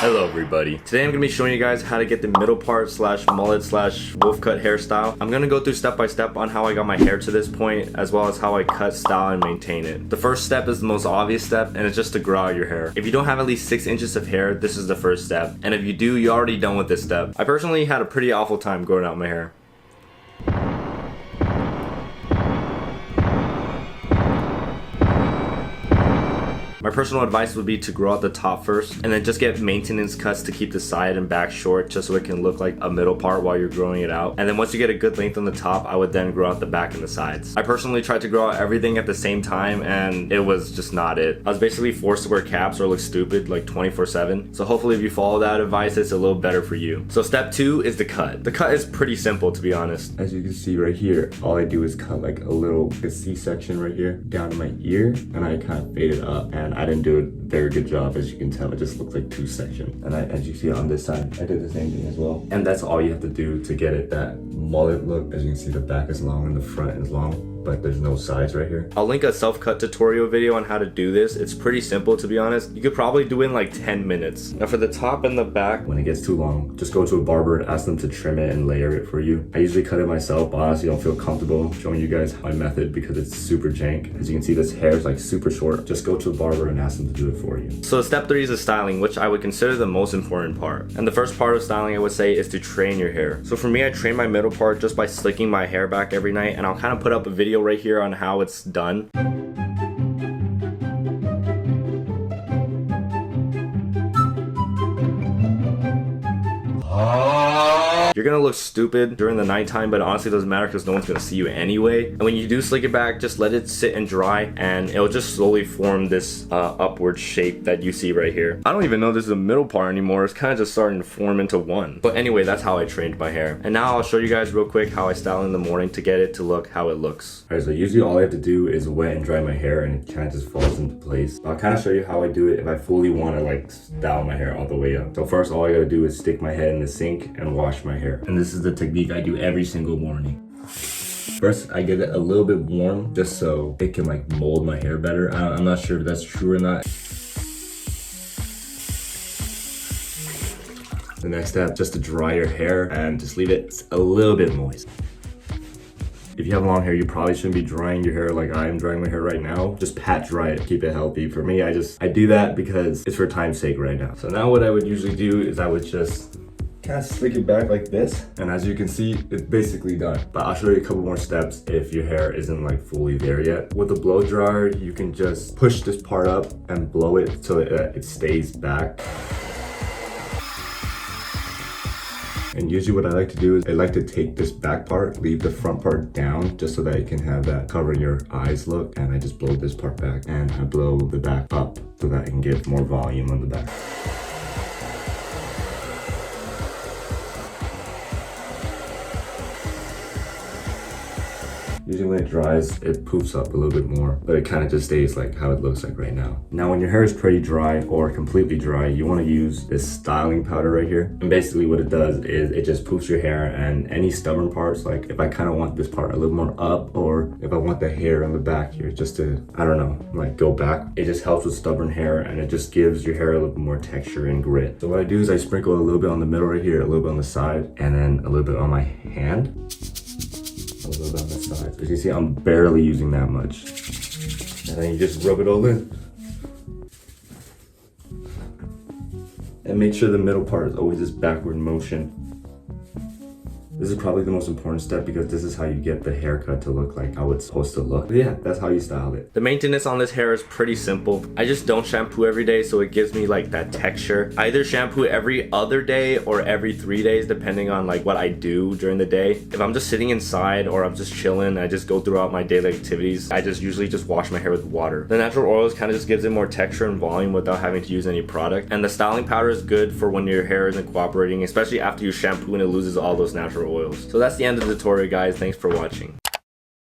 Hello everybody. Today I'm going to be showing you guys how to get the middle part slash mullet slash wolf cut hairstyle. I'm going to go through step by step on how I got my hair to this point, as well as how I cut, style, and maintain it. The first step is the most obvious step, and it's just to grow out your hair. If you don't have at least 6 inches of hair, this is the first step. And if you do, you're already done with this step. I personally had a pretty awful time growing out my hair. My personal advice would be to grow out the top first and then just get maintenance cuts to keep the side and back short just so it can look like a middle part while you're growing it out. And then once you get a good length on the top, I would then grow out the back and the sides. I personally tried to grow out everything at the same time and it was just not it. I was basically forced to wear caps or look stupid like 24/7. So hopefully if you follow that advice, it's a little better for you. So step 2 is the cut. The cut is pretty simple, to be honest. As you can see right here, all I do is cut like a C-section right here down to my ear, and I kind of fade it up, and I didn't do a very good job. As you can tell, it just looks like 2 sections. And as you see on this side, I did the same thing as well. And that's all you have to do to get it that mullet look. As you can see, the back is long and the front is long, but there's no sides right here. I'll link a self-cut tutorial video on how to do this. It's pretty simple, to be honest. You could probably do it in like 10 minutes. Now for the top and the back, when it gets too long, just go to a barber and ask them to trim it and layer it for you. I usually cut it myself, but honestly don't feel comfortable showing you guys my method because it's super jank. As you can see, this hair is like super short. Just go to a barber and ask them to do it for you. So step 3 is the styling, which I would consider the most important part. And the first part of styling, I would say, is to train your hair. So for me, I train my middle part just by slicking my hair back every night, and I'll kind of put up a video right here on how it's done. You're gonna look stupid during the nighttime, but honestly it doesn't matter because no one's gonna see you anyway. And when you do slick it back, just let it sit and dry, and it'll just slowly form this upward shape that you see right here. I don't even know this is a middle part anymore. It's kind of just starting to form into one. But anyway, that's how I trained my hair. And now I'll show you guys real quick how I style in the morning to get it to look how it looks. Alright, so usually all I have to do is wet and dry my hair, and it kind of just falls into place. I'll kind of show you how I do it if I fully want to like style my hair all the way up. So first, all I gotta do is stick my head in the sink and wash my hair. And this is the technique I do every single morning. First, I get it a little bit warm just so it can like mold my hair better. I'm not sure if that's true or not. The next step, just to dry your hair and just leave it a little bit moist. If you have long hair, you probably shouldn't be drying your hair like I am drying my hair right now. Just pat dry it, keep it healthy. For me, I do that because it's for time's sake right now. So now what I would usually do is I would just kind of slick it back like this, and as you can see, it's basically done. But I'll show you a couple more steps if your hair isn't like fully there yet. With a blow dryer, you can just push this part up and blow it so it stays back. And usually what I like to do is I like to take this back part, leave the front part down just so that you can have that covering your eyes look, and I just blow this part back and I blow the back up so that I can get more volume on the back. Usually when it dries, it poofs up a little bit more, but it kind of just stays like how it looks like right now. Now when your hair is pretty dry or completely dry, you want to use this styling powder right here. And basically what it does is it just poofs your hair, and any stubborn parts, like if I kind of want this part a little more up, or if I want the hair on the back here just to, I don't know, like go back, it just helps with stubborn hair, and it just gives your hair a little bit more texture and grit. So what I do is I sprinkle a little bit on the middle right here, a little bit on the side, and then a little bit on my hand. A little bit on the side. As you see, I'm barely using that much. And then you just rub it all in. And make sure the middle part is always this backward motion. This is probably the most important step because this is how you get the haircut to look like how it's supposed to look. But yeah, that's how you style it. The maintenance on this hair is pretty simple. I just don't shampoo every day, so it gives me like that texture. I either shampoo every other day or every 3 days, depending on like what I do during the day. If I'm just sitting inside or I'm just chilling, I just go throughout my daily activities, I just usually just wash my hair with water. The natural oils kind of just gives it more texture and volume without having to use any product. And the styling powder is good for when your hair isn't cooperating, especially after you shampoo and it loses all those natural oils. So that's the end of the tutorial, guys. Thanks for watching.